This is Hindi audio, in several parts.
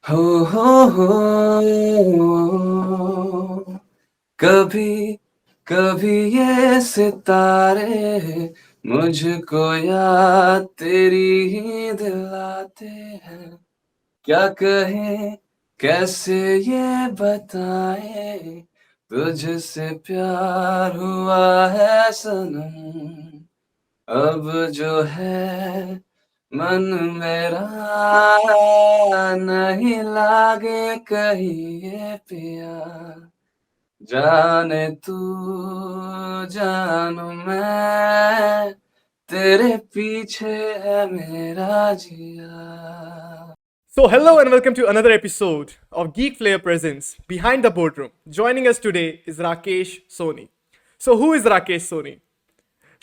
हो हो कभी कभी ये सितारे मुझको याद तेरी ही दिलाते हैं। क्या कहें कैसे ये बताएं तुझसे प्यार हुआ है सनम। अब जो है मन मेरा नहीं लागे कहीं ये पिया। जाने तू जानू मैं तेरे पीछे है मेरा जिया। So, hello and welcome to another episode of Geek Flair Presents Behind the Boardroom. Joining us today is Rakesh Soni. So, who is Rakesh Soni?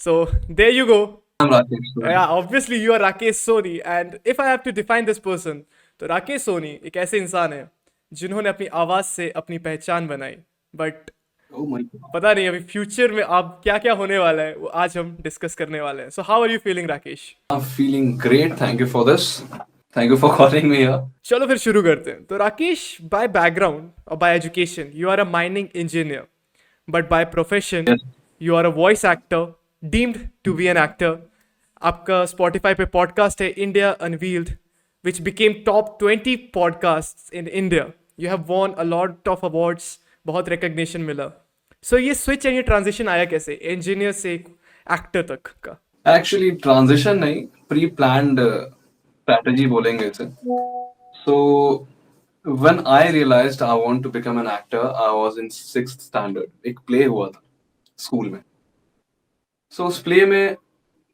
So, there you go. I'm Rakesh Soni. Yeah, obviously you are Rakesh Soni, and if I have to define this person, तो राकेश सोनी एक ऐसे इंसान है जिन्होंने अपनी आवाज़ से अपनी पहचान बनाई, बट Oh my God. पता नहीं अभी फ्यूचर में आप क्या क्या होने वाला है वो आज हम डिस्कस करने वाले हैं. So how are you feeling Rakesh? I'm feeling great. Thank you for this. Thank you for calling me here. चलो फिर शुरू करते हैं. तो राकेश, बाय बैकग्राउंड और by education you are a mining engineer, but by profession Yes. You are a voice actor, deemed to be an actor. आपका स्पॉटिफाई पे पॉडकास्ट है India unveiled, which became top 20 podcast in India. You have won a lot of awards, बहुत रिकग्निशन मिला. सो ये स्विच एंड ये ट्रांजिशन आया कैसे इंजीनियर से एक्टर तक का? Actually, transition नहीं, pre-planned strategy बोलेंगे इसे. So, when I realized I want to become an actor, I was in 6th standard. एक play हुआ था स्कूल में. So, उस play में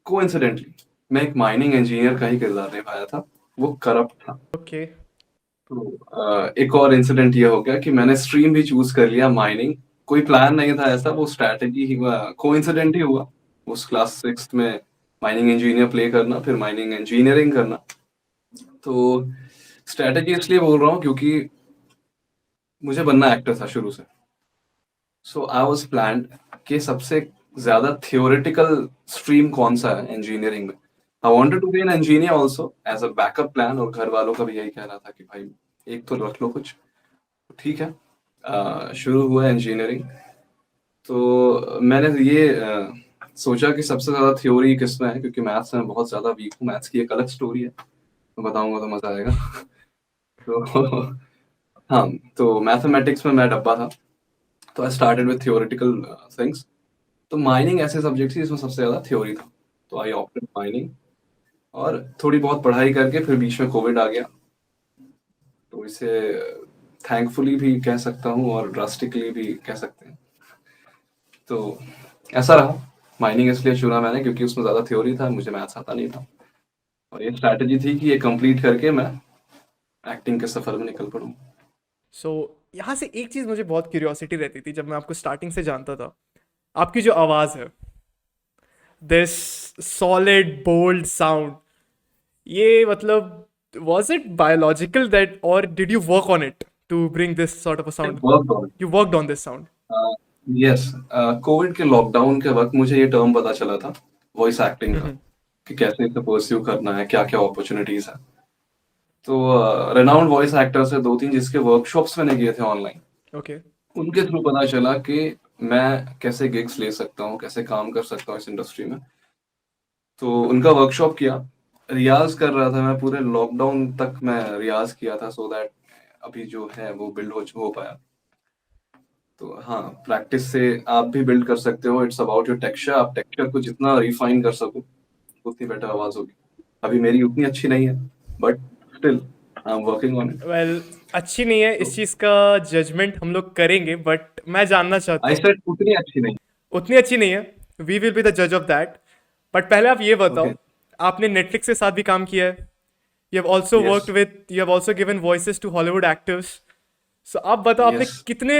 coincidentally मैं एक माइनिंग इंजीनियर का ही किरदार निभाया था. वो करप्ट था. ओके. तो एक और इंसिडेंट ये हो गया कि मैंने स्ट्रीम भी चूज कर लिया माइनिंग. कोई प्लान नहीं था ऐसा, वो स्ट्रैटेजी ही हुआ, कोइंसिडेंट ही हुआ. उस क्लास 6 में माइनिंग इंजीनियर प्ले करना, फिर माइनिंग इंजीनियरिंग करना. तो स्ट्रैटेजी इसलिए बोल रहा हूँ क्योंकि मुझे बनना एक्टर था शुरू से. सो आई वाज प्लान्ड कि सबसे ज्यादा थियोरेटिकल स्ट्रीम कौन सा है इंजीनियरिंग में. I wanted to be an engineer also as a backup plan, और घर वालों का भी यही कहना था कि भाई एक तो रख लो कुछ. ठीक है. शुरू हुआ इंजीनियरिंग. तो मैंने ये सोचा कि सबसे ज़्यादा थ्योरी किसमें है, क्योंकि मैथ्स में बहुत ज़्यादा वीक हूँ. मैथ्स की एक अलग स्टोरी है, तो बताऊंगा तो मज़ा आएगा. तो हाँ, तो मैथमेटिक्स में मैं डब्बा था. तो I started with theoretical things. तो माइनिंग ऐसे सब्जेक्ट थी जिसमें सबसे ज़्यादा थ्योरी था, तो आई ऑप्टेड माइनिंग. और थोड़ी बहुत पढ़ाई करके फिर बीच में कोविड आ गया, तो इसे थैंकफुली भी कह सकता हूँ और ड्रास्टिकली भी कह सकते हैं. तो ऐसा रहा. माइनिंग इसलिए चुना मैंने क्योंकि उसमें ज़्यादा थ्योरी था, मुझे मैथ्स आता नहीं था. और ये स्ट्रैटेजी थी कि ये कंप्लीट करके मैं एक्टिंग के सफ़र में निकल पड़ूँ. सो यहाँ से एक चीज़ मुझे बहुत क्यूरियोसिटी रहती थी जब मैं आपको स्टार्टिंग से जानता था. आपकी जो आवाज़ है, दिस सॉलिड बोल्ड साउंड, ये मतलब was it biological that or did you work on it to bring this sort of a I sound? Worked on You worked on this sound. It. Yes. Covid के लॉकडाउन के वक्त मुझे ये टर्म पता चला था, वॉइस एक्टिंग का, Mm-hmm. कि कैसे इसे परस्यू करना है, क्या क्या अपॉर्चुनिटीज है. तो रेनाउंड वॉइस एक्टर से 2-3 जिसके वर्कशॉप्स मैंने किए थे ऑनलाइन, Okay. उनके थ्रू पता चला कि मैं कैसे गिग्स ले सकता हूँ, कैसे काम कर सकता हूँ इस इंडस्ट्री में. तो उनका वर्कशॉप किया, रियाज कर रहा था मैं. पूरे लॉकडाउन तक मैं रियाज किया था, सो दैट अभी जो है वो बिल्ड हो पाया. तो हाँ, प्रैक्टिस से आप भी बिल्ड कर सकते हो. It's about your texture. आप टेक्सचर को जितना रिफाइन कर सको उतनी बेटर आवाज होगी. अभी मेरी उतनी अच्छी नहीं है, but still I am working on it. Well, अच्छी नहीं है इस चीज़ का जजमेंट हम लोग करेंगे, बट मैं जानना चाहता आई हूँ. सेड उतनी अच्छी नहीं. उतनी अच्छी नहीं है. वी विल बी द जज ऑफ दैट. बट पहले आप ये ओके. बताओ, आपने नेटफ्लिक्स के साथ भी काम किया है. You have also yes. Worked with, you have also given voices to Hollywood actors. So आप बताओ आपने यस. कितने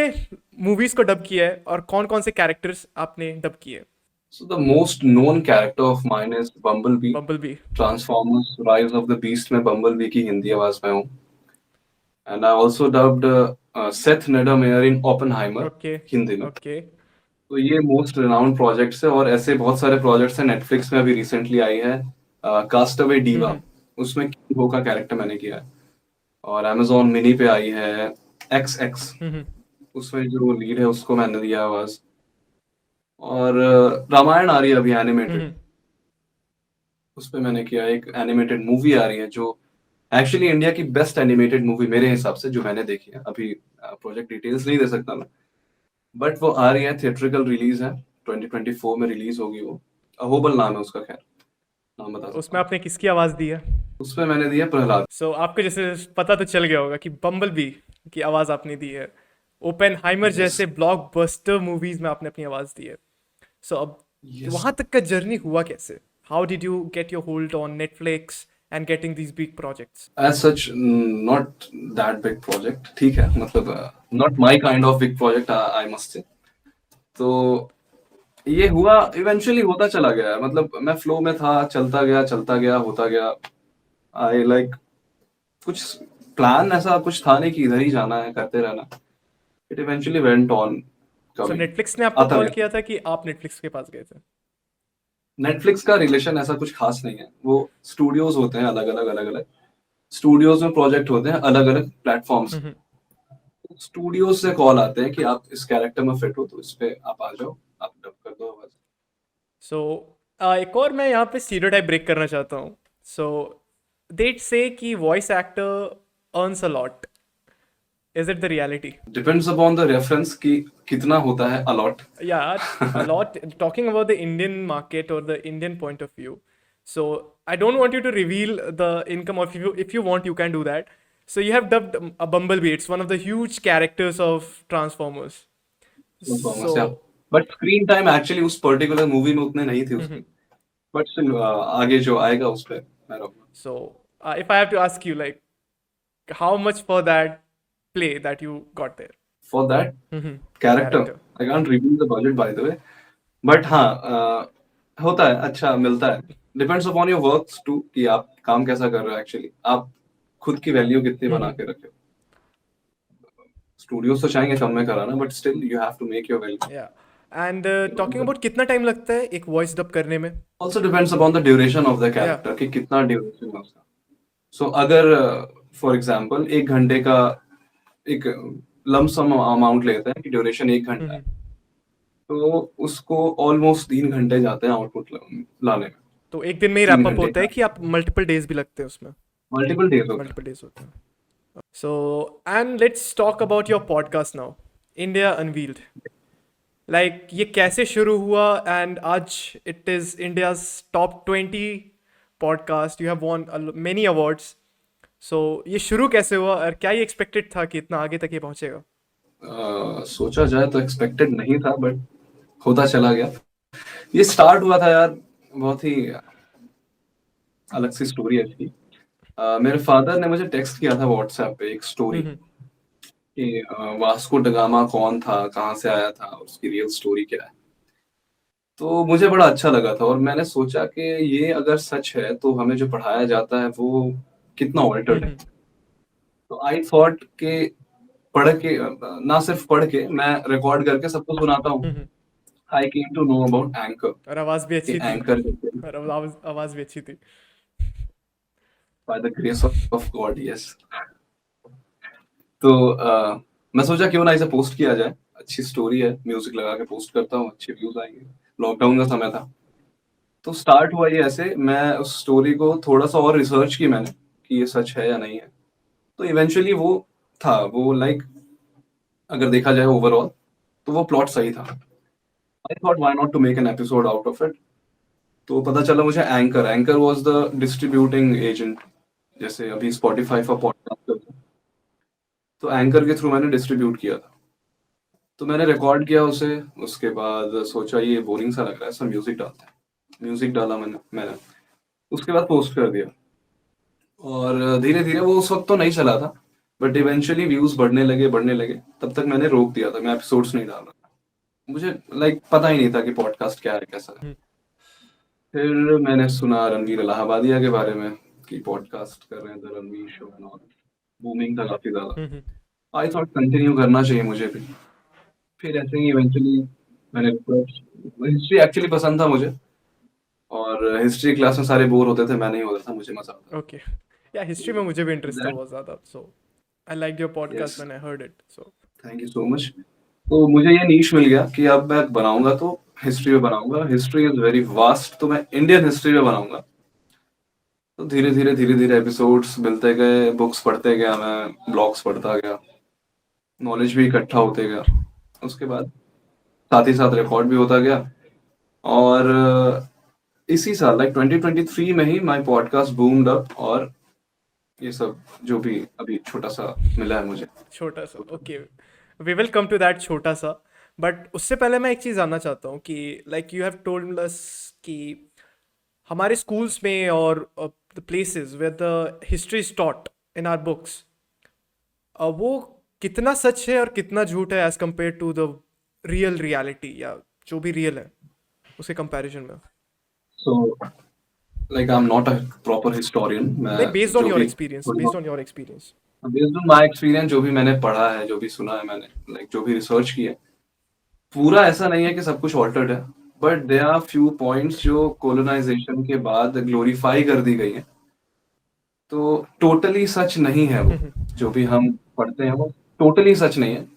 मूवीज को डब किया है और कौन कौन से कैरेक्टर्स आपने डब किए? So the most known character of mine is Bumblebee. Bumble B. Transformers Rise of the Beast में Bumblebee की हिंदी आवाज में हूँ. And I also dubbed Seth Niedermeyer in Oppenheimer okay. Hindi में. ओके. तो ये मोस्ट रिनाउंड प्रोजेक्ट्स है, और ऐसे बहुत सारे प्रोजेक्ट्स हैं. नेटफ्लिक्स में अभी रिसेंटली आई है कास्टअवे डीवा, उसमें किंग हो का कैरेक्टर मैंने किया है. और Amazon मिनी पे आई है XX, हम्म उसमें जो लीड है उसको मैंने दिया आवाज। और रामायण आ रही है अभी एनिमेटेड, हम्म उस पे मैंने किया। एक एनिमेटेड मूवी आ रही है जो एक्चुअली इंडिया की बेस्ट एनिमेटेड मूवी मेरे हिसाब से जो मैंने देखी है। अभी प्रोजेक्ट डिटेल्स नहीं दे सकता मैं, बट वो आ रही है, थिएट्रिकल रिलीज है, 2024 में रिलीज होगी वो। अहोबल नाम है उसका, खैर नाम बता सकता उसमें हूँ। आपने किसकी आवाज़ दी है? उसमें मैंने दिया प्रहलाद। सो आपको जैसे पता तो चल गया होगा कि बम्बल बी की आवाज़ आपने दी है, ओपेनहाइमर यस, जैसे ब्लॉकबस्टर मूवीज में आपने अपनी आवाज़ दी है। सो अब यस। वहाँ तक का जर्नी हुआ कैसे? How did you get your hold on Netflix and getting these big projects? As such not that big project, ठीक है, मतलब not my kind of big project, I must say. तो ये हुआ, इवेंचुअली होता चला गया, मतलब मैं फ्लो में था, चलता गया, होता गया। आई लाइक कुछ प्लान ऐसा कुछ था नहीं कि इधर ही जाना है, करते रहना। It eventually went on so coming, Netflix ने आपको आता कॉल गया। किया था कि आप नेटफ्लिक्स के पास गए थे? नेटफ्लिक्स का रिलेशन ऐसा कुछ खास नहीं है, वो स्टूडियोज होते हैं अलग अलग स्टूडियोज में प्रोजेक्ट होते हैं अलग अलग प्लेटफॉर्म्स। हम्म स्टूडियोज से कॉल आते हैं कि आप इस कैरेक्टर में फिट हो, तो इस पे आप आ जाओ, आप डब कर दो आवाज। सो एक और मैं यहाँ पे स्टीरियोटाइप ब्रेक करना चाहता हूँ। सो दे से कि voice actor earns a lot, is it the reality? Depends upon the reference कि कितना होता है allot. Yeah, a lot. Talking about the Indian market or the Indian point of view. So I don't want you to reveal the income, or if you want, you can do that. So you have dubbed a Bumblebee. It's one of the huge characters of Transformers. So but screen time actually उस पर्टिकुलर मूवी में उतने नहीं थे उसकी। बट स्टिल आगे जो आएगा उस पे मैं रहूंगा। if I have to ask you, like, how much for that play that you got there? For that Mm-hmm. Character Character. I can't reveal the budget by the way, but हाँ, होता है, अच्छा मिलता है। Depends upon your work too, कि आप काम कैसा कर रहे हो, एक्चुअली आप खुद की वैल्यू कितनी बना Mm-hmm. के रखे हो। स्टूडियोज तो चाहेंगे कम में कराना, but still you have to make your Yeah. And talking about कितना टाइम लगता है एक वॉइस डब करने में? Also depends upon the duration of the Yeah. Character, कि कितना ड्यूरेशन है उसका। सो अगर फॉर एग्जाम्पल 1 घंटे का एक लमसम अमाउंट लेते हैं कि ड्यूरेशन 1 घंटा है, Mm-hmm. तो उसको ऑलमोस्ट 3 घंटे जाते हैं आउटपुट लाने में। तो एक दिन में ही तीन रैप अप घंटे होता है कि आप मल्टीपल डेज भी लगते हैं उसमें? मल्टीपल डेज होते हैं। मल्टीपल डेज होते हैं। So and let's talk about your podcast now, India unveiled. Like ये कैसे शुरू हुआ एंड आज it is India's top 20 podcast, you have won many awards. So ये शुरू कैसे हुआ और क्या ये एक्सपेक्टेड था कि इतना आगे तक ये पहुंचेगा? सोचा जाए तो एक्सपेक्टेड नहीं था, बट होता चला गया। ये स्टार्ट हुआ था यार, बहुत ही अलग सी स्टोरी है इसकी। मेरे फादर ने मुझे टेक्स्ट किया था व्हाट्सएप पे एक स्टोरी, हम्म कि वास्को डगामा कौन था, कहाँ से आया था, और उसकी रियल स्टोरी क्या है। तो मुझे बड़ा अच्छा लगा था, और मैंने सोचा कि ये अगर सच है तो हमें जो पढ़ाया जाता है वो कितना ऑल्टर्ड है। हम्म तो आई थॉट कि पढ़ के, ना सिर्फ पढ़ के, मैं रिकॉर्ड करके सबको सुनाता हूँ। Hmm I came to know about anchor, और आवाज भी कि अच्छी थी। एंकर और आवाज भी अच्छी थी। By the grace of God, yes. तो मैं सोचा क्यों ना इसे पोस्ट किया जाए, अच्छी स्टोरी है, म्यूजिक लगा के पोस्ट करता हूँ, अच्छे व्यूज आएंगे। लॉकडाउन का समय था, तो स्टार्ट हुआ ये ऐसे। मैं उस स्टोरी को थोड़ा सा और रिसर्च की मैंने, कि ये सच है या नहीं है। तो इवेंचुअली वो था, वो लाइक अगर देखा जाए ओवरऑल तो वो प्लॉट सही था। I thought why not to make an episode out of it. तो पता चला मुझे anchor anchor was the distributing agent, जैसे अभी स्पॉटिफाई फॉर पॉडकास्ट करते हैं, तो एंकर के थ्रू मैंने डिस्ट्रीब्यूट किया था। तो मैंने रिकॉर्ड किया उसे, उसके बाद सोचा ये बोरिंग सा लग रहा है, सब म्यूजिक डालते हैं। म्यूजिक डाला मैंने उसके बाद पोस्ट कर दिया। और धीरे धीरे वो उस वक्त तो नहीं चला था, बट इवेंचुअली व्यूज बढ़ने लगे। तब तक मैंने रोक दिया था, मैं एपिसोड्स नहीं डाल रहा था। मुझे लाइक पता ही नहीं था कि पॉडकास्ट क्या है, कैसा है। हम्म फिर मैंने सुना रणवीर इलाहाबादिया के बारे में, कि पॉडकास्ट कर रहे हैं the Ranveer show and all, booming था काफी ज्यादा। हम्म आई थॉट कंटिन्यू करना चाहिए मुझे भी। फिर ऐसे ही इवेंचुअली मैंने हिस्ट्री एक्चुअली पसंद था मुझे, और हिस्ट्री क्लास में सारे बोर होते थे, मैं नहीं होता था, मुझे मजा आता ओके। या हिस्ट्री में मुझे भी इंटरेस्ट है दैट बहुत ज़्यादा, so I like your yes, podcast when I heard it, so thank you so much. तो मुझे ये नीश मिल गया कि अब मैं बनाऊंगा तो हिस्ट्री में बनाऊंगा। हिस्ट्री इज वेरी वास्ट, तो मैं इंडियन हिस्ट्री में बनाऊंगा। तो धीरे धीरे एपिसोड्स मिलते गए, बुक्स पढ़ते गया, मैं ब्लॉग्स पढ़ता गया, नॉलेज भी इकट्ठा होते गया। उसके बाद साथ ही साथ रिकॉर्ड भी होता गया। और इसी साल लाइक 2023 में ही माय पॉडकास्ट बूम्ड अप, और ये सब जो भी अभी छोटा सा मिला है मुझे। छोटा सा, okay, we will come to that छोटा सा। बट उससे पहले मैं एक चीज़ जानना चाहता हूँ कि like you have told us कि हमारे स्कूल्स में और the places where the history is taught in our books, वो कितना सच है और कितना झूठ है as compare to the real reality, या जो भी रियल है उसके कंपैरिजन में? So like I am not a proper historian. मैं नहीं, बेस्ड ऑन जो योर भी experience, based on your experience. Based on my experience, जो भी मैंने पढ़ा है, जो भी सुना है मैंने, लाइक जो भी रिसर्च किया है, पूरा ऐसा नहीं है कि सब कुछ ऑल्टर्ड है। But there are few points जो कोलोनाइजेशन के बाद ग्लोरीफाई कर दी गई है। तो टोटली सच नहीं है वो, जो भी हम पढ़ते हैं वो टोटली सच नहीं है।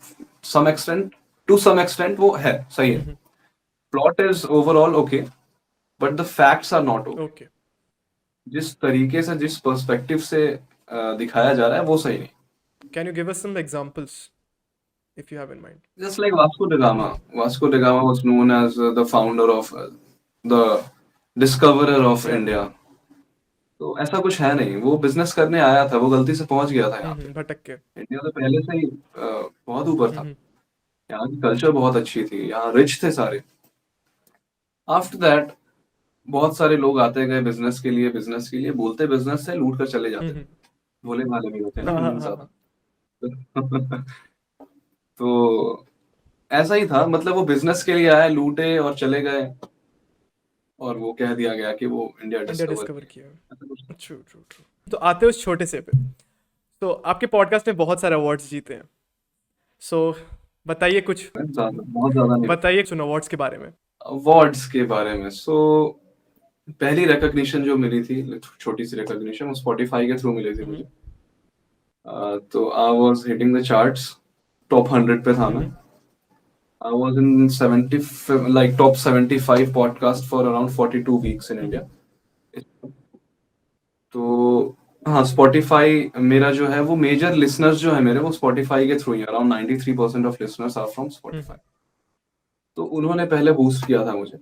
Some extent, to some extent वो है, सही है। Plot is overall okay, but the facts are not okay. Okay, जिस तरीके से, जिस पर्सपेक्टिव से दिखाया जा रहा है वो सही नहीं। Can you give us some examples if you have in mind? Just like Vasco da Gama. Vasco da Gama was known as the founder of the discoverer of India. तो ऐसा कुछ है नहीं, वो बिजनेस करने आया था, वो गलती से पहुंच गया था यहाँ पे। भटक के। इंडिया तो पहले से ही बहुत ऊपर था। यहाँ की कल्चर बहुत अच्छी थी, यहाँ रिच थे सारे। आफ्टर दैट बहुत सारे लोग आते गए बिजनेस के लिए बोलते बिजनेस से, लूट कर चले जाते थे। भोले भाले भी होते हैं ना हाँ हाँ इंडियन हाँ हाँ। ज्यादा। तो ऐसा ही था, मतलब वो बिजनेस के लिए आए, लूटे और चले गए, और वो कह दिया गया कि वो इंडिया इंडिया डिस्कवर डिस्कवर किया। किया। ऐसा कुछ ट्रू ट्रू ट्रू। तो आते हैं उस छोटे से पे, तो आपके पॉडकास्ट ने बहुत सारे अवार्ड्स जीते हैं, सो बताइए कुछ, नहीं, बहुत ज्यादा नहीं। बताइए कुछ अवार्ड्स के बारे में। अवार्ड्स के बारे में, सो पहली रिकॉग्निशन जो मिली थी, छोटी सी रिकॉग्निशन, वो स्पॉटिफाई के थ्रू मिली थी मुझे। तो I was hitting the charts, top 100 पे था मैं। I was in 70, like top 75 podcast for around 42 weeks in India. तो हाँ, स्पॉटिफाई मेरा जो है वो मेजर लिसनर्स जो है मेरे, वो स्पॉटिफाई के थ्रू ही, around 93% of listeners are from Spotify. तो उन्होंने पहले बूस्ट किया था मुझे।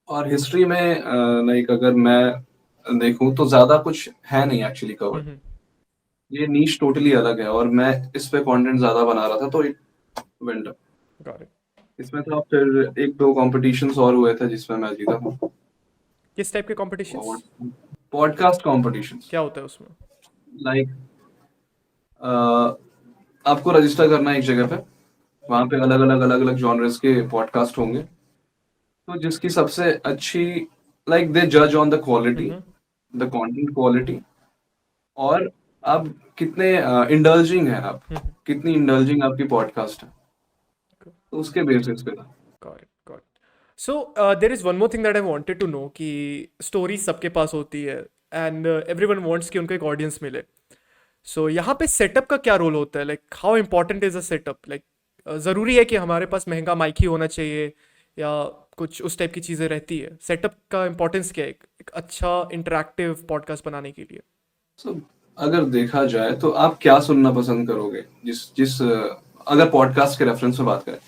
और हिस्ट्री में लाइक अगर मैं देखूं तो ज्यादा कुछ है नहीं एक्चुअली कवर्ड। ये नीश टोटली अलग है, और मैं इस पे कंटेंट ज्यादा बना रहा था, तो it went up. Got it. इसमें था, फिर एक दो कॉम्पिटिशन्स और हुए थे जिसमें मैं जीता था। किस टाइप के कॉम्पिटिशन्स? पॉडकास्ट कॉम्पिटिशन्स, क्या होता है उसमें? लाइक आपको रजिस्टर करना है एक जगह पे, वहां पे अलग अलग जॉनर्स के पॉडकास्ट होंगे। तो जिसकी सबसे अच्छी, लाइक दे जज on the quality, the content quality, और आप कितने इंडल्जिंग है, आप कितनी इंडल्जिंग आपकी पॉडकास्ट है, तो उसके बेसिस पे था। Got it, got it. So there is one more thing that I wanted to know कि स्टोरी सबके पास होती है एंड एवरीवन वांट्स कि उनको एक ऑडियंस मिले। सो यहाँ पे सेटअप का क्या रोल होता है? Like how important is a setup? Like ज़रूरी है कि हमारे पास महंगा माइक ही होना चाहिए, या कुछ उस टाइप की चीज़ें रहती है? सेटअप का इम्पोर्टेंस क्या है एक अच्छा इंटरैक्टिव पॉडकास्ट बनाने के लिए? So, अगर देखा जाए तो आप क्या सुनना पसंद करोगे, जिस जिस अगर पॉडकास्ट के रेफरेंस में बात करें,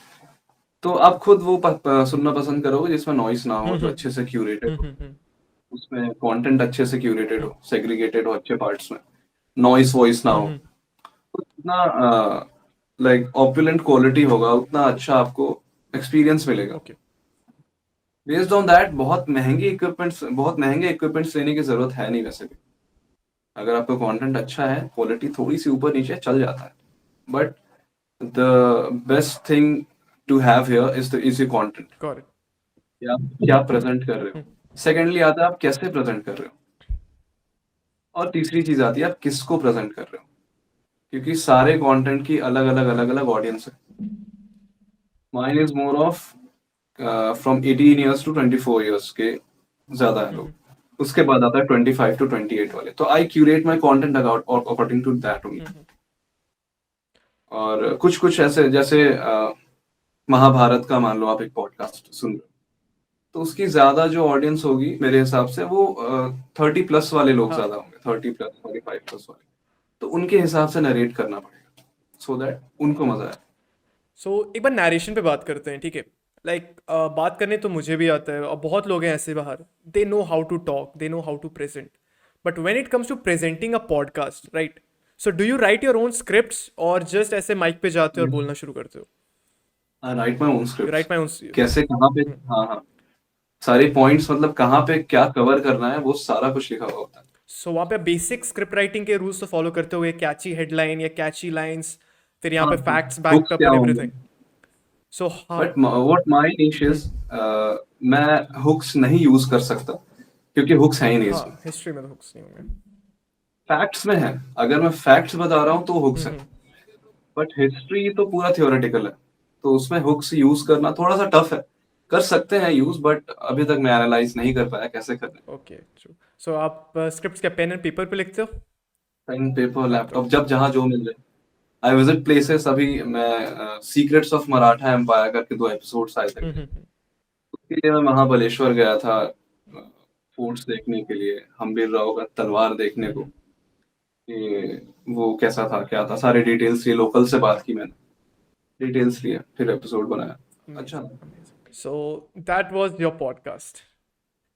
तो आप खुद वो सुनना पसंद करोगे जिसमें नॉइस ना हो, जो अच्छे से क्यूरेटेड हो, उसमें कंटेंट अच्छे से क्यूरेटेड हो, सेग्रीगेटेड हो अच्छे पार्ट्स में, नॉइस वॉइस ना हो। तो जितना लाइक ऑपुलेंट क्वालिटी होगा, उतना अच्छा आपको एक्सपीरियंस मिलेगा। ओके। बेस्ड ऑन दैट बहुत महंगे इक्विपमेंट्स लेने की जरूरत है नहीं वैसे भी। अगर आपका कंटेंट अच्छा है, क्वालिटी थोड़ी सी ऊपर नीचे चल जाता है, but the best thing to have here is your content, got it. कि आप क्या प्रेजेंट कर रहे हो। सेकेंडली आता है आप कैसे प्रेजेंट कर रहे हो, और तीसरी चीज आती है आप किसको प्रेजेंट कर रहे हो, क्योंकि सारे कंटेंट की अलग अलग ऑडियंस है। Mine is more of from 18 years to 24 years के ज्यादा है लोग। उसके बाद आता है 25 to 28 वाले, तो I curate my content according to that only. और कुछ कुछ ऐसे जैसे महाभारत का मान लो आप एक पॉडकास्ट सुन रहे हो, तो उसकी ज्यादा जो ऑडियंस होगी मेरे हिसाब से वो 30+ वाले लोग हाँ। ज्यादा होंगे, 30+, 45+ वाले, तो उनके हिसाब से नरेट करना पड़ेगा सो दैट उनको मजा आए। सो एक बार नरेशन पे बात करते हैं, ठीक है। लाइक बात करने तो मुझे भी आता है, और बहुत लोग हैं ऐसे बाहर, they know how to talk, they know how to present, but when it comes to presenting a podcast, right, so do you write your own scripts और जस्ट ऐसे माइक पे जाते हो और बोलना शुरू करते हो? Write my own you scripts, write my own. कैसे कहाँ पे, हाँ हाँ, सारे पॉइंट्स मतलब कहाँ पे क्या कवर करना है वो सारा कुछ लिखा हुआ होता है। सो वहाँ पे बेसिक स्क्रिप्ट राइटिंग के रूल्स तो फॉलो करते हो, कैची हेडलाइन या कैची लाइंस, फिर यहाँ हाँ, पे फैक्ट्स बैक्ड हुक्स अप क्या एंड होंगे, एवरीथिंग। सो हाँ। बट व्हाट माय निश इज, मैं हुक्स नहीं यूज कर सकता क्योंकि हुक्स है ही नहीं हाँ, इसमें। हिस्ट्री में तो हुक्स नहीं होंगे। फैक्ट्स में है, अगर मैं फैक्ट्स बता रहा हूँ तो हुक्स है, हम्म। बट हिस्ट्री तो पूरा थियोरेटिकल है, तो उसमें हुक्स यूज करना थोड़ा सा टफ है। कर सकते हैं यूज, बट अभी तक मैं एनालाइज नहीं कर पाया कैसे करना है। Okay, true. सो आप स्क्रिप्ट्स क्या पेन एंड पेपर पे लिखते हो? Pen paper laptop. लैपटॉप, जब जहाँ जो मिल जाए। आई विजिट प्लेसेस, अभी मैं सीक्रेट्स ऑफ मराठा एम्पायर करके 2 एपिसोड्स आए थे, हम्म। उसके लिए मैं महाबलेश्वर गया था फोर्ट्स देखने के लिए, हम्बीर राव का तलवार देखने को, कि वो कैसा था क्या था, सारे डिटेल्स लिए, लोकल से बात की मैंने, डिटेल्स लिए, फिर एपिसोड बनाया। अच्छा अमेजिंग, था। Amazing. So that was your podcast.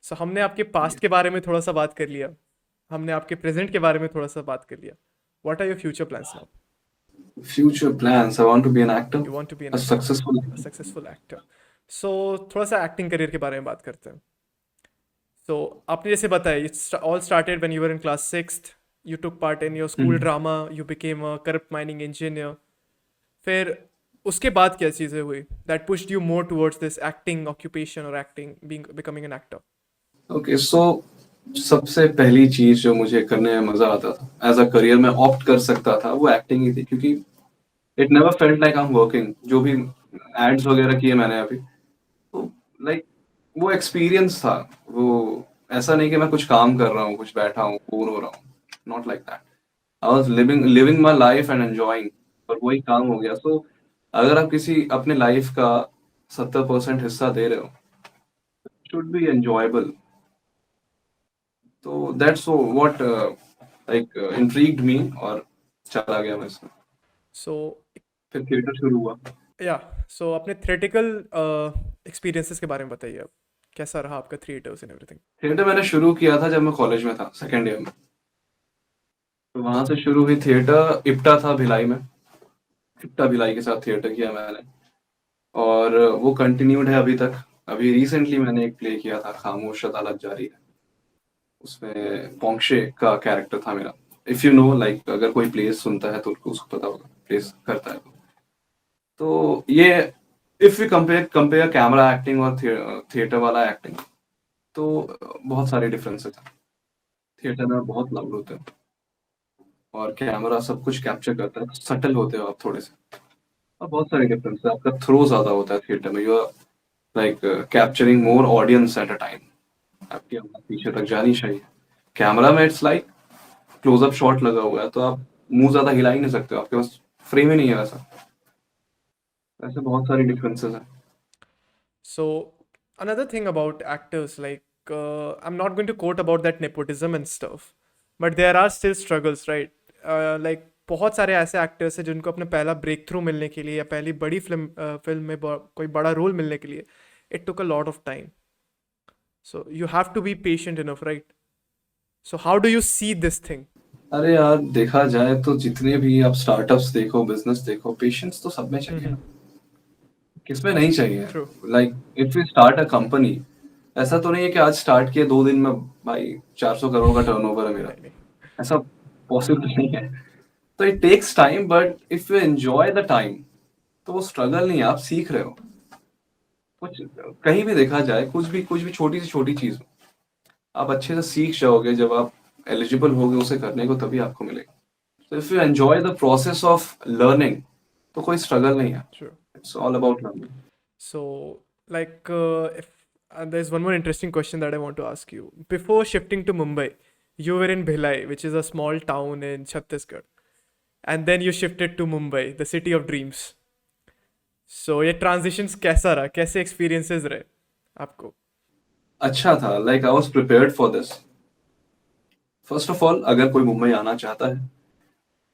So हमने आपके पास्ट के बारे में थोड़ा सा बात कर लिया, हमने आपके प्रेजेंट के बारे में थोड़ा सा बात कर लिया। What are your future plans now? Future plans, I want to be an actor, you want to be an a actor, successful a actor. Successful actor. So थोड़ा सा एक्टिंग करियर के बारे में बात करते हैं। सो आपने जैसे बताया, it's all started when you were in class 6th, you took part in your school drama, you became a corrupt mining engineer. फिर उसके बाद क्या चीज़ें हुई that pushed you more towards this acting occupation और acting being becoming an actor? Okay, so सबसे पहली चीज जो मुझे करने में मजा आता था, एज अ करियर में ऑप्ट कर सकता था, वो एक्टिंग ही थी, क्योंकि it never felt like I am working. जो भी एड्स वगैरह किए मैंने अभी, तो लाइक वो एक्सपीरियंस था, वो ऐसा नहीं कि मैं कुछ काम कर रहा हूँ, कुछ बैठा हूँ, बोर हो रहा हूँ, not like that. I was living living my life and enjoying, और वही काम हो गया। सो अगर आप किसी अपने लाइफ का 70% हिस्सा दे रहे हो, शुड बी एंजॉयबल। तो दैट्स व्हाट लाइक इंट्रीग्ड मी, और चला गया मैं इसमें। सो फिर थिएटर शुरू हुआ। या, सो अपने थ्रेटिकल एक्सपीरियंसेस के बारे में बताइए आप, कैसा रहा आपका थिएटर्स एंड एवरीथिंग? थिएटर मैंने शुरू किया था जब मैं कॉलेज में था, सेकेंड ईयर में। तो वहां से शुरू हुई थिएटर, इप्टा था भिलाई में, इप्टा भिलाई के साथ थिएटर किया मैंने, और वो कंटिन्यूड है अभी तक। अभी रिसेंटली मैंने एक प्ले किया था, खामोश अदालत जारी है, उसमें पोंक्षे का कैरेक्टर था मेरा। इफ यू नो, लाइक अगर कोई प्लेस सुनता है तो उसको पता होगा, प्लेस करता है तो ये, if you compare compare camera acting और थिएटर वाला एक्टिंग, तो बहुत सारे डिफरेंसेस हैं। थिएटर में बहुत लाउड होते हैं, और कैमरा सब कुछ कैप्चर करता है, सटल होते हो आप थोड़े से, और बहुत सारे डिफरेंस है। आपका थ्रो ज्यादा होता है थिएटर में, you are like capturing more audience at a time, आपकी आवाज पीछे तक जानी चाहिए। कैमरा में इट्स लाइक क्लोजअप शॉट लगा हुआ है, तो आप मुंह ज्यादा हिला ही नहीं सकते हो, आपके पास फ्रेम ही नहीं है वैसा। ऐसे बहुत सारी डिफरेंसेस हैं। So another thing about actors, like I'm not going to quote about that nepotism and stuff, but there are still struggles, right? Like बहुत सारे ऐसे एक्टर्स हैं जिनको अपना पहला ब्रेक थ्रू मिलने के लिए या पहली बड़ी फिल्म में कोई बड़ा रोल मिलने के लिए it took a lot of time. So you have to be patient enough, right? So how do you see this thing? अरे यार, देखा जाए तो जितने भी आप स्टार्टअप्स देखो, बिजनेस देखो, पेशेंस तो सब में चाहिए ना, किसमें नहीं चाहिए। True. Like if you start a company, ऐसा तो नहीं है कि आज स्टार्ट किए 2 दिन में भाई 400 करोड़ का टर्नओवर है मेरा, नहीं नहीं. ऐसा पॉसिबल नहीं है। तो it takes time, but if you enjoy the time, तो वो स्ट्रगल नहीं है, आप सीख रहे हो कुछ। कहीं भी देखा जाए, कुछ भी छोटी से छोटी चीज आप अच्छे से सीख जाओगे, जब आप एलिजिबल होगे उसे करने को, तभी आपको मिलेगा। तो if you enjoy the process of learning, तो कोई स्ट्रगल नहीं है, True. It's all about learning. So, like, if And there's one more interesting question that I want to ask you. Before shifting to Mumbai, you were in Bhilai, which is a small town in Chhattisgarh. And then you shifted to Mumbai, the city of dreams. So ये transitions कैसा रहा? कैसे experiences रहे आपको? अच्छा था, like I was prepared for this. First of all, अगर कोई मुंबई आना चाहता है,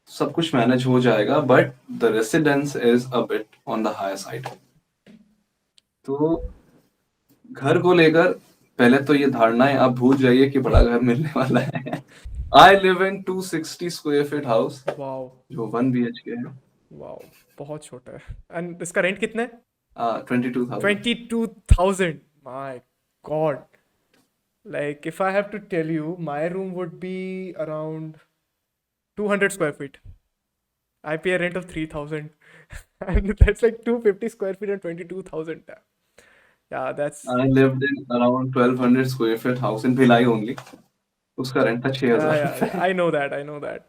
सब कुछ मैनेज हो जाएगा, but the residence is a bit on the higher side. तो घर को लेकर पहले तो ये धारणाएं आप भूल जाइए कि बड़ा घर मिलने वाला है। I live in 260 square feet house, Wow, जो 1 BHK है। wow, बहुत छोटा है. And इसका रेंट कितना है? 22,000। 22,000. My God. Like if I have to tell you, my room would be around 200 square feet. I pay a rent of 3,000. And that's like 250 square feet and 22,000. Yeah, that's I lived in around 1200 square feet house in Bhilai only. उसका रेंट था yeah, 6,000 I know that. I know that.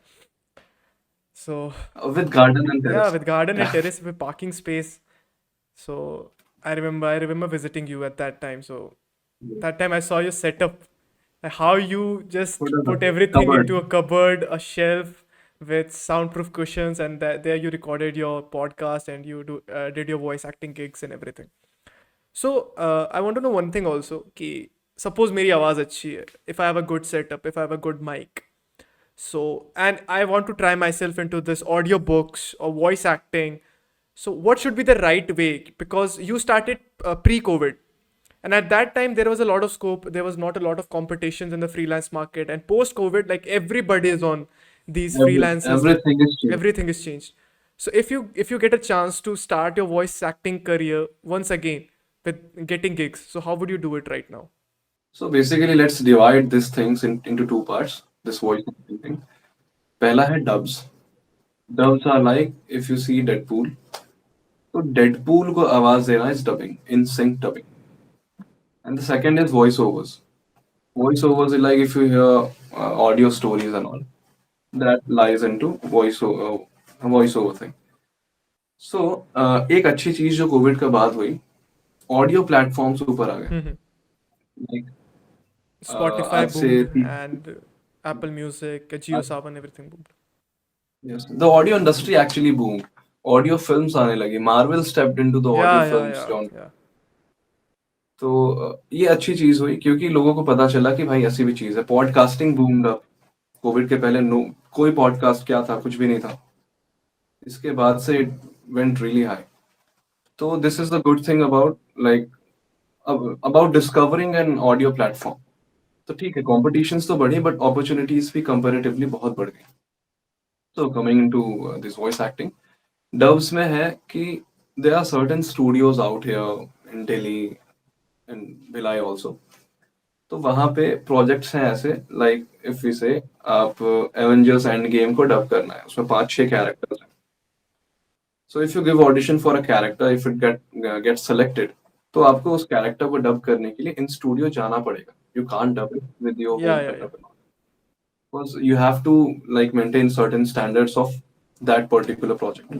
So with garden and yeah, terrace. with garden and terrace with parking space. So I remember visiting you at that time. So that time I saw your setup, how you just Put a put everything cupboard. into a cupboard, a shelf with soundproof cushions, and there you recorded your podcast and you did your voice acting gigs and everything. So I want to know one thing also कि suppose मेरी आवाज़ अच्छी है, if I have a good setup, if I have a good mic, so and I want to try myself into this audio books or voice acting, so what should be the right way? Because you started pre-COVID, and at that time there was a lot of scope, there was not a lot of competitions in the freelance market, and post-COVID, like everybody is on these freelances, Everything is cheap. everything is changed. So if you get a chance to start your voice acting career once again with getting gigs, so how would you do it right now? So basically, let's divide these things into two parts. This voice acting thing. पहला है dubs. Dubs are like if you see Deadpool. तो Deadpool को आवाज देना is dubbing, in sync dubbing. And the second is voiceovers. Voiceovers is like if you hear audio stories and all. That lies into voiceover thing. So एक अच्छी चीज जो कोविड के बाद हुई, ऑडियो प्लेटफॉर्म्स ऊपर आ गए। Like, Spotify आज से boomed and Apple Music, JioSaavn, everything boomed. yes, the audio industry actually boomed. Audio films आने लगी. Marvel stepped into the audio Yeah, films yeah, genre. yeah. तो ये अच्छी चीज हुई क्योंकि लोगों को पता चला कि भाई ऐसी भी चीज है। Podcasting boomed up. कोविड के पहले नो कोई पॉडकास्ट क्या था, कुछ भी नहीं था। इसके बाद से इट वेंट रियली हाई। तो this is the good thing about like about discovering an audio platform. तो ठीक है, कॉम्पिटिशन्स तो बढ़ी बट अपॉर्चुनिटीज भी कंपैरेटिवली बहुत बढ़ गई। So coming into this voice acting, Dubs में है कि there are certain studios out here in Delhi and Bhilai also. तो वहाँ पे प्रोजेक्ट्स हैं ऐसे, लाइक इफ वी से आप एवेंजर्स एंड गेम को डब करना है, उसमें 5-6 कैरेक्टर्स हैं। So if you give audition for a character, if it get selected, तो आपको उस कैरेक्टर को डब करने के लिए इन स्टूडियो जाना पड़ेगा। You can't dub it with your Yeah, home yeah, setup, because you have to like maintain certain standards of that particular project.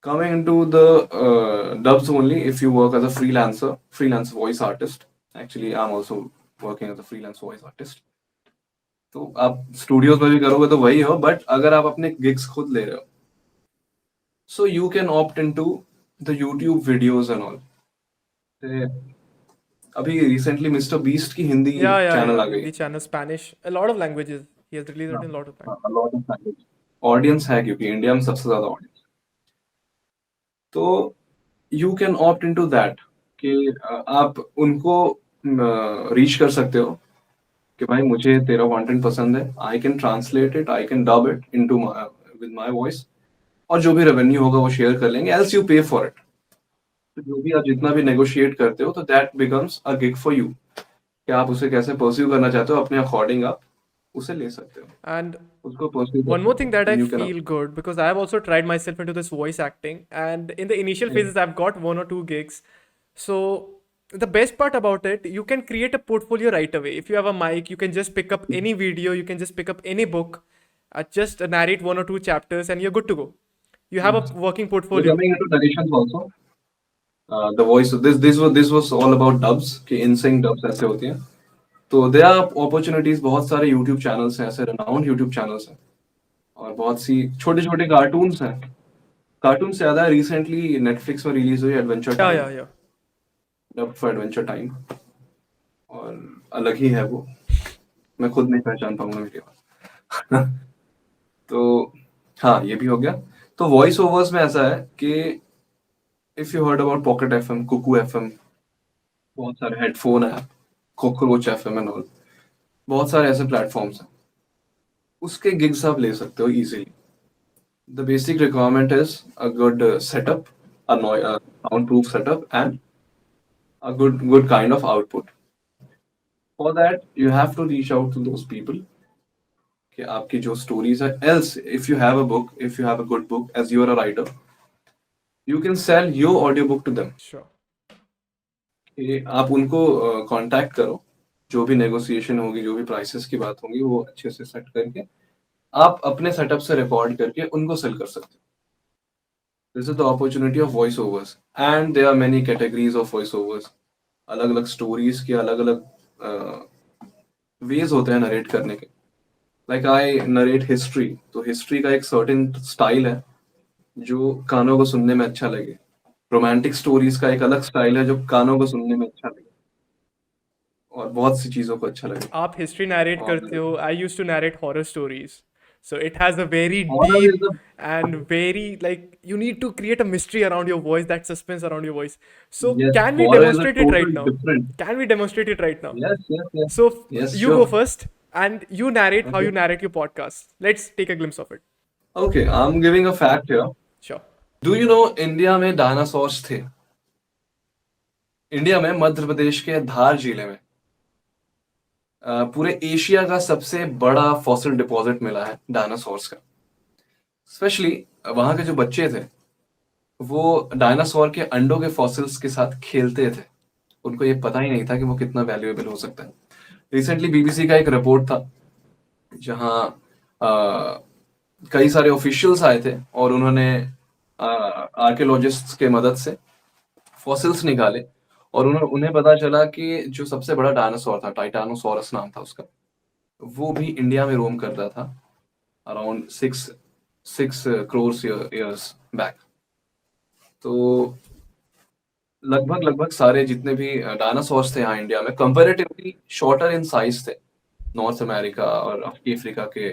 Coming into the dubs only, if you work as a freelance voice artist, actually I'm also working as a freelance voice artist. तो आप स्टूडियोज में भी करोगे तो वही हो, बट अगर आप अपने गिग्स खुद ले रहे हो, so you can opt into the YouTube videos and all. अभी रिसेंटली मिस्टर बीस्ट की हिंदी yeah, चैनल आ yeah. गई। The channel Spanish, a lot of languages. He has released it in a lot of languages. Lot of language audience है क्योंकि इंडिया में सबसे ज्यादा ऑडियंस। तो you can opt into that कि आप उनको रीच कर सकते हो कि भाई मुझे तेरा कंटेंट पसंद है, I can translate it, I can dub it into with my voice, और जो भी रेवेन्यू होगा वो शेयर कर लेंगे, एल्स यू पे फॉर इट। तो जो भी आप जितना भी नेगोशिएट करते हो, तो that becomes a gig for you कि आप उसे कैसे परस्यू करना चाहते हो, अपने अकॉर्डिंग आप उसे ले सकते हो, And उसको परस्यू कर one more thing सकते हो, that I and you can feel good, because I have also tried myself into this voice acting, and in the initial phases, I've got 1 or 2 gigs. So the best part about it, you can create a portfolio right away. If you have a mic, you can just pick up any video, you can just pick up any book, just narrate 1 or 2 chapters, and you're good to go. You have a working We're portfolio. coming into traditions also. The voice this was all about dubs कि इनसिंक डब्स ऐसे होती हैं। तो देयर आर अपॉर्चुनिटीज, बहुत सारे यूट्यूब चैनल्स हैं, ऐसे renowned यूट्यूब चैनल्स हैं, और बहुत सी छोटे छोटे कार्टून्स हैं। कार्टून से ज्यादा रिसेंटली नेटफ्लिक्स में रिलीज हुई एडवेंचर टाइम, या डब्ड फॉर एडवेंचर टाइम, और अलग ही है वो, मैं खुद नहीं पहचान पाऊंगा मेरी आवाज। तो हाँ, ये भी हो गया। तो वॉइस ओवर्स में ऐसा है कि if you heard about pocket FM, Kuku FM, बहुत सारे headphone app, cockroach FM and all, बहुत सारे ऐसे प्लेटफॉर्म्स हैं, उसके गिग्स आप ले सकते हो easily. The basic requirement is a good setup, a soundproof setup, and a good kind of output. For that, you have to reach out to those people कि आपकी जो स्टोरीज है, else if you have a book, if you have a good book, as you are a writer, you can sell your audiobook to them. Sure. कि आप उनको कांटेक्ट करो, जो भी नेगोशिएशन होगी, जो भी प्राइसेस की बात होगी, वो अच्छे से सेट करके आप अपने सेटअप से रिकॉर्ड करके उनको सेल कर सकते हो। This is the opportunity of voice overs, and there are many categories of voice overs. अलग अलग स्टोरीज के अलग अलग वेज होते हैं नरेट करने के। लाइक आई नरेट हिस्ट्री, तो हिस्ट्री का एक सर्टेन स्टाइल है जो कानों को सुनने में अच्छा लगे। रोमांटिक स्टोरीज का एक अलग स्टाइल है जो कानों को सुनने में अच्छा लगे, और बहुत सी चीजों को अच्छा लगे। आप हिस्ट्री नरेट करते और हो, I use to narrate horror stories, so it has a very horror deep is the and very like you need to create a mystery around your voice, that suspense around your voice. So yes, can we horror is a demonstrate it right total now? different. Can we demonstrate it right now? Yes, yes, yes, So yes, you go sure. first and you narrate how Okay, you narrate your podcast. Let's take a glimpse of it. okay, I'm giving a fact here. Sure. Do you know India में डायनासोर्स थे? इंडिया में मध्य प्रदेश के धार जिले में पूरे एशिया का सबसे बड़ा फॉसिल डिपॉजिट मिला है डायनासोर्स का। स्पेशली वहां के जो बच्चे थे, वो डायनासोर के अंडों के फॉसिल्स के साथ खेलते थे। उनको ये पता ही नहीं था कि वो कितना वैल्यूएबल हो सकता है। रिसेंटली बीबीसी का एक रिपोर्ट था जहां कई सारे ऑफिशियल्स आए थे और उन्होंने आर्कियोलॉजिस्ट्स के मदद से फॉसिल्स निकाले, और उन्हें पता चला कि जो सबसे बड़ा डायनासोर था, टाइटानोसोरस नाम था उसका, वो भी इंडिया में रोम करता था around six crore years back. तो लगभग लगभग सारे जितने भी डायनासोर्स थे यहाँ इंडिया में कंपैरेटिवली शॉर्टर इन साइज थे नॉर्थ अमेरिका और अफ्रीका के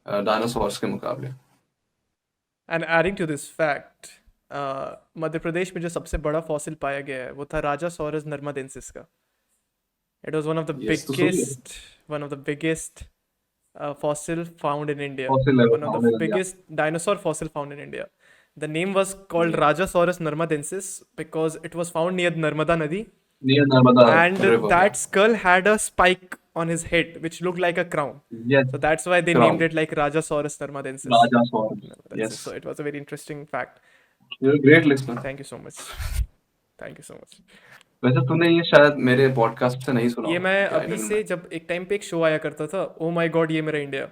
डायनासोर्स के मुकाबले। And adding to this fact, Madhya Pradesh में जो सबसे बड़ा फॉसिल पाया गया है वो था राजासोरस नर्मादेंसिस का. It was यस, तो सुनिए, one of the biggest fossil found in India. Fossil One of the found in India. biggest dinosaur fossil found in India. The name was called Rajasaurus narmadensis because it was found near Narmada Nadi, near Narmada and river, that skull had a spike on his head which looked like a crown. Yes, So that's why they crown, named it like Rajasaurus narmadensis. Rajasaurus, Narmadensis. Yes. So it was a very interesting fact. You are great listener. Thank you so much. Thank you so much. वैसे तूने ये शायद मेरे पॉडकास्ट से नहीं सुना ये होगा मैं कि अभी आइलैंड से में जब एक टाइम पे एक शो आया करता था, ओ माय गॉड ये मेरा इंडिया,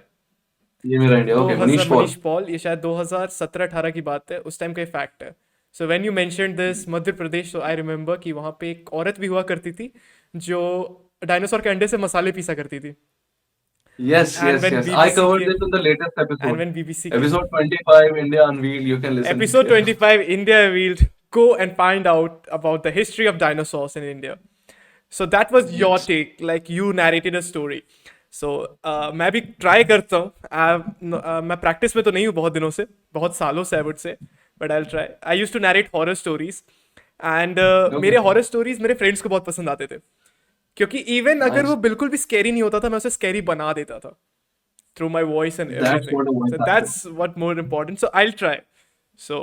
ये मेरा इंडिया। ओके, 2000 मनीष पॉल। मनीष पॉल, ये शायद 2017-18 की बात है, उस टाइम का फैक्ट है. So when you mentioned this Madhya Pradesh, so I remember कि वहाँ पे एक औरत भी हुआ करती थी जो डायनासोर के अंडे से मसाले पीसा करती थी. Yes, And yes, when yes. I BBC covered came, this in the latest and episode. when BBC came, Episode 25, India Unveiled. You can listen. episode 25, India Revealed, go and find out about the history of dinosaurs in India. So that was your take, like you narrated a story. So मैं भी ट्राई करता हूँ. मैं प्रैक्टिस में तो नहीं हूँ बहुत दिनों से, बहुत सालों से I would say, but I try. I use to narrate horror stories, and Okay, मेरे हॉरर स्टोरीज मेरे फ्रेंड्स को बहुत पसंद आते थे, क्योंकि इवन अगर nice. वो बिल्कुल भी स्कैरी नहीं होता था, मैं उसे स्कैरी बना देता था through my voice and That's everything. what a voice So actor. that's what more important. So I'll try. So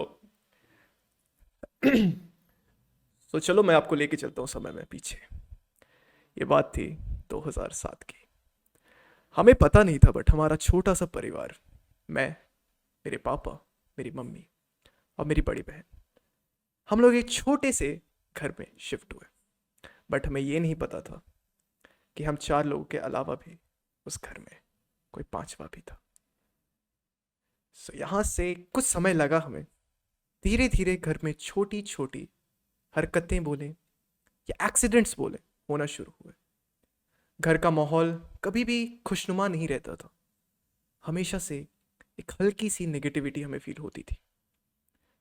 so चलो मैं आपको लेके चलता हूँ समय में पीछे. ये बात थी 2007 की. हमें पता नहीं था, बट हमारा छोटा सा परिवार, मैं, मेरे पापा, मेरी मम्मी और मेरी बड़ी बहन, हम लोग एक छोटे से घर में शिफ्ट हुए. बट हमें ये नहीं पता था कि हम 4 लोगों के अलावा भी उस घर में कोई 5वां भी था. सो यहाँ से कुछ समय लगा हमें धीरे धीरे घर में छोटी छोटी हरकतें बोले या एक्सीडेंट्स बोले होना शुरू हुए। घर का माहौल कभी भी खुशनुमा नहीं रहता था, हमेशा से एक हल्की सी नेगेटिविटी हमें फील होती थी।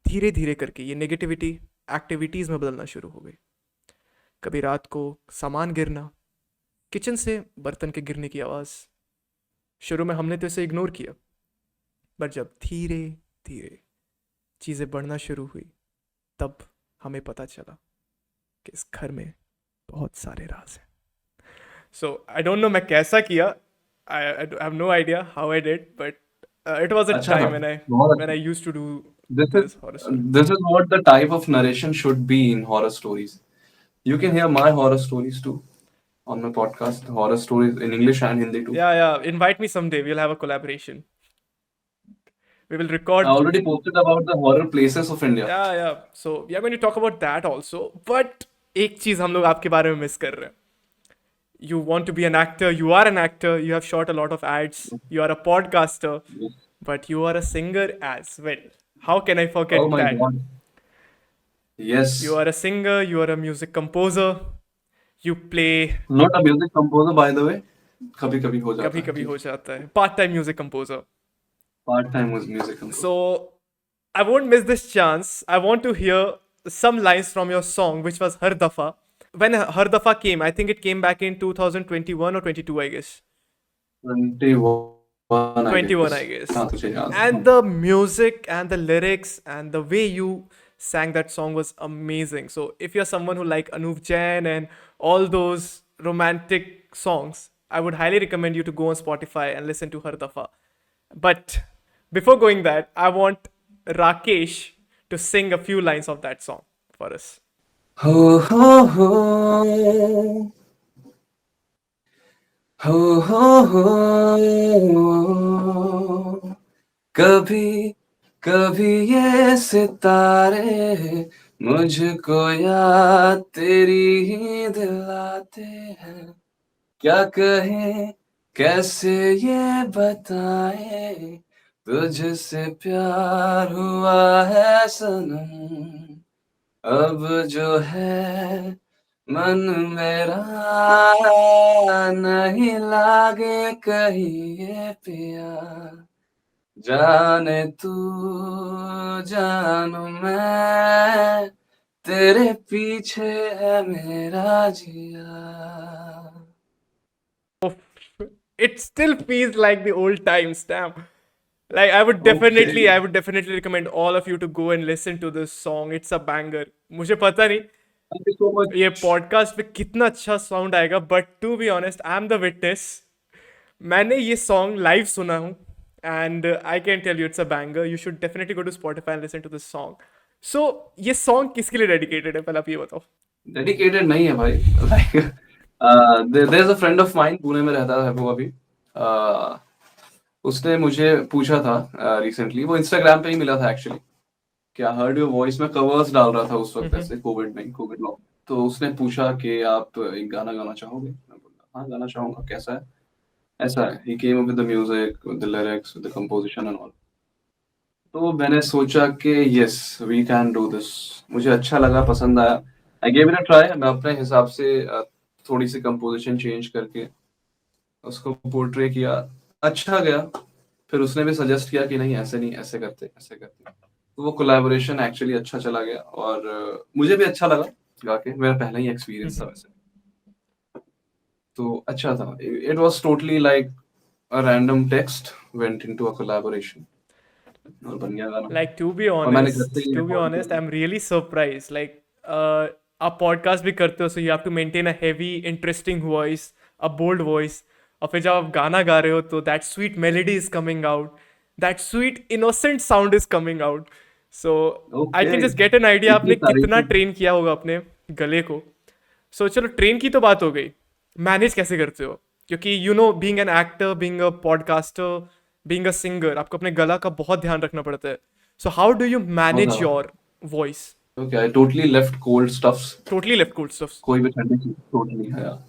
धीरे धीरे करके ये नेगेटिविटी एक्टिविटीज़ में बदलना शुरू हो गई। कभी रात को सामान गिरना, किचन से बर्तन के गिरने की आवाज़। शुरू में हमने तो इसे इग्नोर किया, पर जब धीरे धीरे चीज़ें बढ़ना शुरू हुई तब हमें पता चला कि इस घर में बहुत सारे राज हैं। सो आई डोंट नो मैं कैसा किया, I have no idea how I did, but it was a अच्छा था, time बहुत when I अच्छा। used to do This is this horror story. this is what the type of narration should be in horror stories. You can hear my horror stories too on my podcast, horror stories in English and Hindi too. Yeah, invite me someday, we'll have a collaboration, we will I record. already posted about the horror places of India. Yeah, so we are going to talk about that also, but एक चीज हम लोग आपके बारे में मिस कर रहे हैं। You want to be an actor, you are an actor, you have shot a lot of ads, you are a podcaster, Yes. but you are a singer as well. How can I Oh forget my that? God. Yes. You are a singer, you are a music composer, you play, Not a music composer, by the way. कभी कभी हो जाता कभी है कभी ठीक। हो जाता है, part time music composer. Part time was music composer. So I won't miss this chance. I want to hear some lines from your song, which was Har Dafa. When Har Dafa came, I think it came back in 2021 or 22, I guess. 21 I 21, guess. I guess. हाँ तुझे याद है। And the music and the lyrics and the way you sang that song was amazing. So if you're someone who like Anup Jain and all those romantic songs, I would highly recommend you to go on Spotify and listen to Har Dafa. But before going that, I want Rakesh to sing a few lines of that song for us. हो हो हो हो कभी कभी ये सितारे मुझको याद तेरी ही दिलाते हैं। क्या कहे कैसे ये बताए तुझसे प्यार हुआ है सनम। अब जो है मन मेरा नहीं लागे कहीं ये पिया। जाने तू जानू मैं तेरे पीछे है मेरा जिया। It still feels like the old times, damn. Like I would Okay. definitely recommend all of you to go and listen to this song. It's a banger. मुझे पता नहीं Thank you so ये much. पॉडकास्ट पे कितना अच्छा साउंड आएगा, but to be honest I am the witness. मैंने ये सॉन्ग लाइव सुना हूँ and I can tell you it's a banger. You should definitely go to Spotify and listen to this song. So ये सॉन्ग किसके लिए डेडिकेटेड है, पहले आप ये बताओ। डेडिकेटेड नहीं है भाई। Like there is a friend of mine, Pune में रहता है वो अभी। उसने मुझे पूछा था रिसेंटली, वो इंस्टाग्राम पे ही मिला था एक्चुअली। क्या हर्ड योर वॉइस में कवर्स डाल रहा था उस वक्त, ऐसे कोविड में, कोविड लॉक। तो उसने पूछा कि आप एक गाना गाना चाहोगे? मैं बोला हाँ गाना चाहूंगा, कैसा है? ऐसा है। He came up with the music, with the lyrics, with the composition and all. तो मैंने सोचा कि yes we can do this. मुझे अच्छा लगा, पसंद आया। I gave it a try. मैं अपने हिसाब से थोड़ी सी कंपोजिशन चेंज करके उसको पोर्ट्रे किया, अच्छा गया। फिर उसने भी सजेस्ट किया कि नहीं ऐसे नहीं, ऐसे करते, ऐसे करते। तो वो कोलैबोरेशन एक्चुअली अच्छा चला गया और मुझे भी अच्छा लगा गा के। मेरा पहला ही एक्सपीरियंस था वैसे, तो अच्छा था। It was totally like a random text went into a collaboration और बन गया गाना। Like और मैंने घर पे ही to be रिकॉर्ड honest, किया। I'm really surprised. Like आप पॉडकास्ट भी करते हो, so you have to maintain a heavy, interesting voice, a bold voice. और फिर जब आप गाना गा रहे हो तो that sweet melody is coming out, that sweet innocent sound is coming out. So I okay, can just get an idea इतनी आपने कितना तारीफ। ट्रेन किया होगा अपने गले को। सो चलो ट्रेन की तो बात हो गई, मैनेज कैसे करते हो? क्योंकि you know being an actor, being a podcaster, being a singer, आपको अपने गला का बहुत ध्यान रखना पड़ता है। सो हाउ डू यू बहुत मैनेज ज्यादा। Your voice? Okay, I totally left cold stuffs. Totally left cold stuff. कोई भी ठंडी चीज टोटली है यार।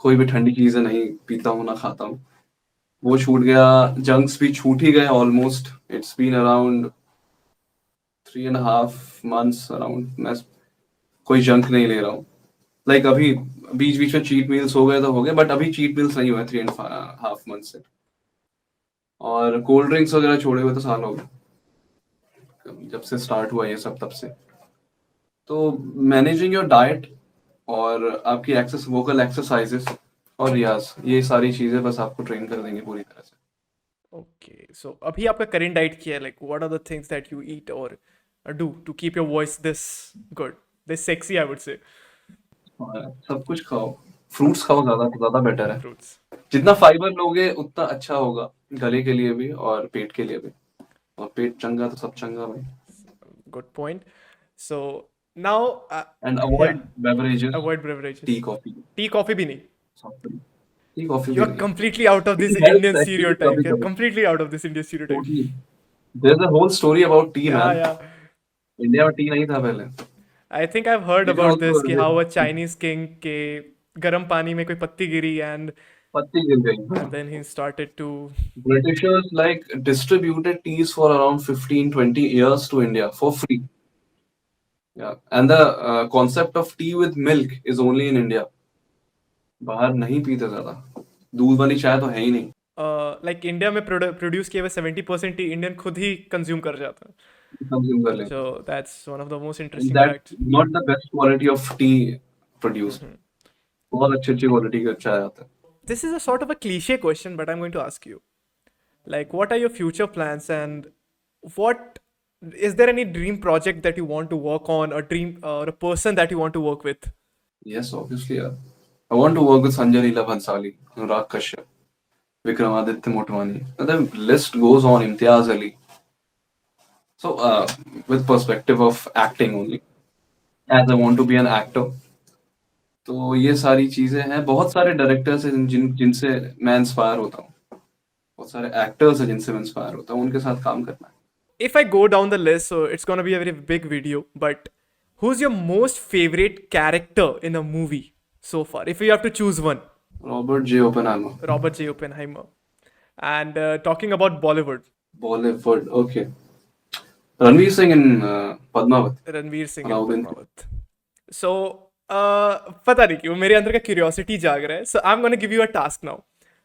कोई भी ठंडी चीजें नहीं पीता हूँ ना खाता हूँ। वो छूट गया। जंक्स भी छूट ही गए almost. It's been around 3.5 months around. मैं कोई जंक नहीं ले रहा हूँ। लाइक अभी बीच बीच में चीट मील्स हो गए तो हो गए, बट अभी चीट मील्स नहीं हुए 3.5 मंथ से। और कोल्ड ड्रिंक्स वगैरह छोड़े हुए तो साल हो गए, जब से स्टार्ट हुआ ये सब तब से। तो मैनेजिंग योर डाइट और आपकी एक्सेस वोकल एक्सरसाइजेस और रियाज, ये सारी चीजें बस आपको ट्रेन कर देंगे पूरी तरह से। Okay, so अभी आपका current diet क्या है? Like, what are the things that you eat or do to keep your voice this good, this sexy, I would say? और सब कुछ खाओ, फ्रूट्स खाओ, ज्यादा ज्यादा बेटर है। Fruits. जितना फाइबर लोगे उतना अच्छा होगा, गले के लिए भी और पेट के लिए भी। और पेट चंगा तो सब चंगा भाई। Good point. So now, and yeah, avoid beverages, avoid T beverages. Coffee, Tea, coffee भी नहीं. टी कॉफी You भी are नहीं। completely out of T this Indian helps actually stereotype. कभी You're कभी, completely out of this Indian stereotype. Totally. There is a whole story about tea Yeah, man. yeah. India में टी नहीं था पहले। I think I've heard you can about this कि also, how a Chinese king के गर्म पानी में कोई पत्ती गिरी पत्ती गिर गई। and then he started to. Britishers like distributed teas for around 15-20 years to India for free. Yeah, and the concept of tea with milk is only in India. बाहर नहीं पीते ज्यादा, दूध वाली चाय तो है ही नहीं। लाइक इंडिया में प्रोड्यूस किए हुए 70% टी इंडियन खुद ही कंज्यूम कर जाता है. कंज्यूम कर लेते So हैं। that's one of the most And interesting that facts. not the best quality of tea produced. बहुत अच्छी अच्छी क्वालिटी का चाय आता है। This is a sort of a cliche question, but I'm going to ask you. Like, what are your future plans, and what is there any dream project that you want to work on, or dream or a person that you want to work with? Yes, obviously, yeah. I want to work with Sanjay Leela Bhansali, Anurag Kashyap, Vikramaditya Motwani. And the list goes on, Imtiaz Ali. So, with perspective of acting only, as I want to be an actor. तो ये सारी चीजें हैं। बहुत सारे डायरेक्टर्स हैं जिनसे मैं इंस्पायर होता हूँ, बहुत सारे एक्टर्स हैं जिनसे मैं इंस्पायर होता हूँ, उनके साथ काम करना है। If I go down the list, so it's gonna be a very big video, but who's your most favorite character in a movie so far? If you have to choose one. Robert J Oppenheimer. Robert J. Oppenheimer. And talking about Bollywood, Bollywood, okay, Ranveer Singh in Padmavat. Ranveer Singh and Alauddin. Padmavat. So, पता नहीं क्यों मेरे अंदर का क्यूरियोसिटी जाग रहा है. So I'm gonna give you a task now.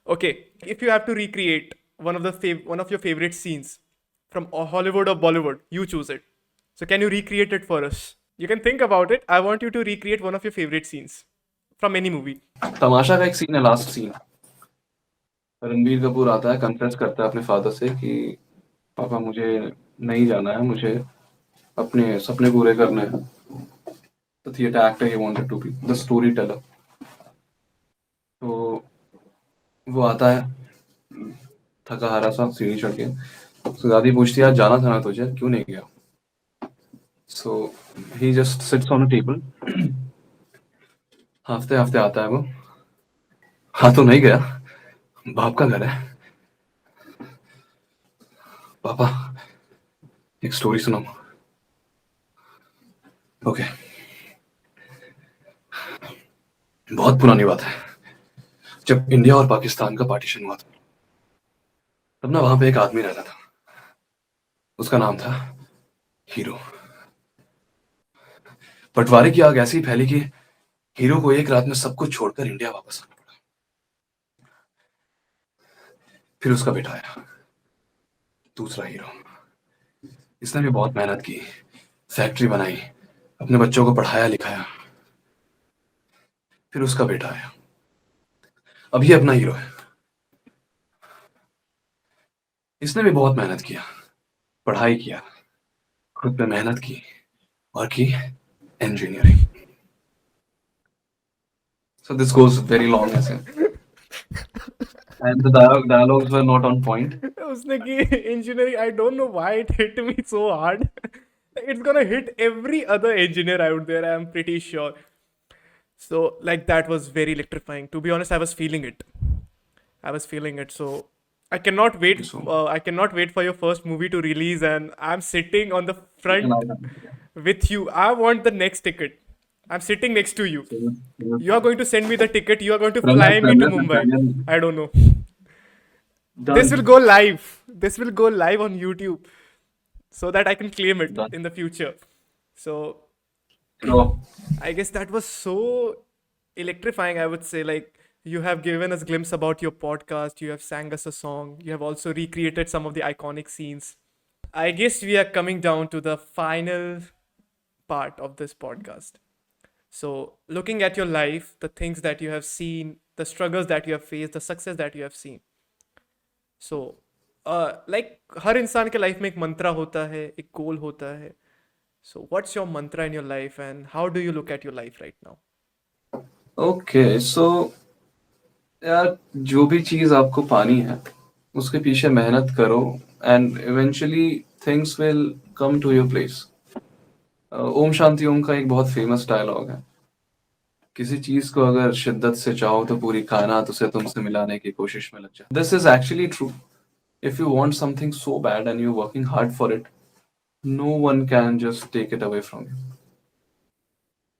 Okay, if you have to recreate one of your favorite scenes from Hollywood or Bollywood, you choose it. So can you recreate it for us? You can think about it. I want you to recreate one of your favorite scenes from any movie. तमाशा का एक सीन है, लास्ट सीन। रणबीर कपूर आता है, कन्फेस करता है अपने फादर से कि पापा मुझे नहीं जाना है, मुझे अपने सपने पूरे करने हैं। The theatre actor he wanted to be, the storyteller. तो वो आता है थका हारा सा सीढ़ी चढ़ के, तो दादी पूछती है आज जाना था ना तुझे, क्यों नहीं गया? So he just sits on a table, हफ्ते हफ्ते आता है वो, हाँ तो नहीं गया, बाप का घर है, पापा एक स्टोरी सुनाओ। ओके, बहुत पुरानी बात है, जब इंडिया और पाकिस्तान का पार्टीशन हुआ था, तब ना वहां पे एक आदमी रहता था, उसका नाम था हीरो। बंटवारे की आग ऐसी फैली कि हीरो को एक रात में सब कुछ छोड़कर इंडिया वापस आना पड़ा। फिर उसका बेटा आया, दूसरा हीरो। इसने भी बहुत मेहनत की, फैक्ट्री बनाई, अपने बच्चों को पढ़ाया लिखाया। फिर उसका बेटा आया, अब ये अपना हीरो है। इसने भी बहुत मेहनत किया, पढ़ाई किया, खुद पे मेहनत की और की engineering. So this goes very long, ऐसे। And the dialogues were not on point. उसने की engineering. I don't know why it hit me so hard. It's gonna hit every other engineer out there, I'm pretty sure. So like that was very electrifying. To be honest, I was feeling it. So I cannot wait. So- I cannot wait for your first movie to release, and I'm sitting on the front with you. I want the next ticket. I'm sitting next to you. You are going to send me the ticket. You are going to fly me to Mumbai. I don't know. Done. This will go live. This will go live on YouTube, so that I can claim it Done. in the future. So So, I guess that was so electrifying, I would say. Like, you have given us glimpse about your podcast, you have sang us a song, you have also recreated some of the iconic scenes. I guess we are coming down to the final part of this podcast. So, looking at your life, the things that you have seen, the struggles that you have faced, the success that you have seen. So like हर इंसान के लाइफ में एक मंत्रा होता है, एक गोल होता है. So what's your Mantra in your life and how do you look at your life right now? okay, so यार जो भी चीज आपको पानी है उसके पीछे मेहनत करो and eventually things will come to your place. Om Shanti Om का एक बहुत फेमस डायलॉग है. किसी चीज को अगर शिद्दत से चाहो तो पूरी कायनात उसे तुमसे मिलाने की कोशिश में लग जाए. This is actually true. If you want something so bad and you're working hard for it, no one can just take it away from you.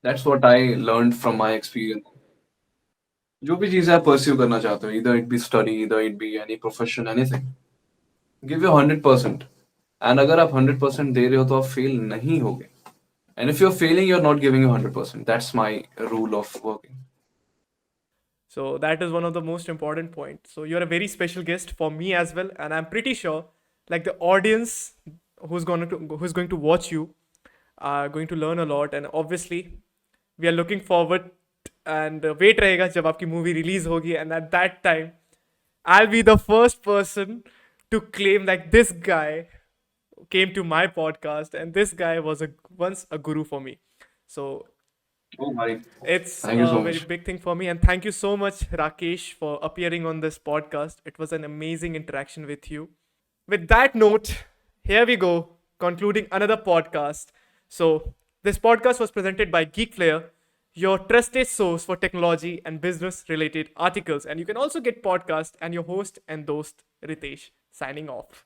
That's what I learned from my experience. जो भी चीजें आप परस्यू करना चाहते हो, either it be study, either it be any profession, anything, give your 100%. And अगर आप 100% दे रहे हो तो आप फेल नहीं होगे. And if you're failing, you're not giving your 100%. That's my rule of working. So that is one of the most important points. So you're a very special guest for me as well, and I'm pretty sure, like the audience who's going to watch you, are going to learn a lot. And obviously, we are looking forward and wait रहेगा जब आपकी movie release होगी, and at that time, I'll be the first person to claim like this guy came to my podcast, and this guy was once a guru for me. So Oh my. it's Thank you a so very much. big thing for me, and thank you so much, Rakesh, for appearing on this podcast. It was an amazing interaction with you. With that note, here we go, concluding another podcast. So, this podcast was presented by Geekflare, your trusted source for technology and business related articles. And you can also get podcast and your host and host Ritesh signing off.